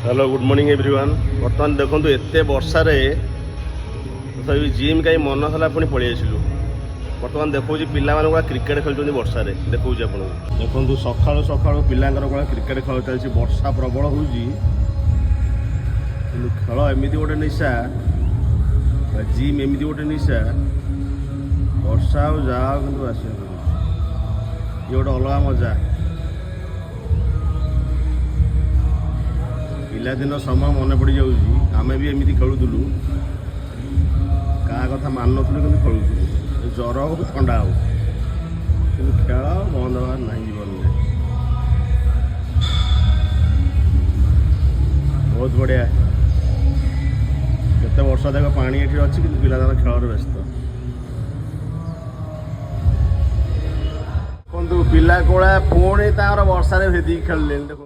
Hello good morning everyone. बर्तमान देखो एत वर्षार तथापि जिम कहीं मन था पुणी पलि आसलु। बर्तमान देखो पिला क्रिकेट खेलुँच वर्षार देखो आपको देखो सकाळु सकाळु पिलांकर क्रिकेट खेल चलती वर्षा प्रबल हो खेल एमती गोटे निशा जिम एमती गोटे निशा वर्षा जाओ कि आस ये गोटे अलग मजा। पिलादिन समय मन पड़ जामें भी एमती खेलुलु क्या कथा मान नु कि खेलुलु ज्वर हो ठंडा हो कि खेल बंद हबार ना जीवन में। बहुत बढ़िया केते वर्ष देख पानी ये अच्छी कि पिला खेल व्यस्त देखो पिला कोड़ा पुणी वर्षा भेदी खेल देखो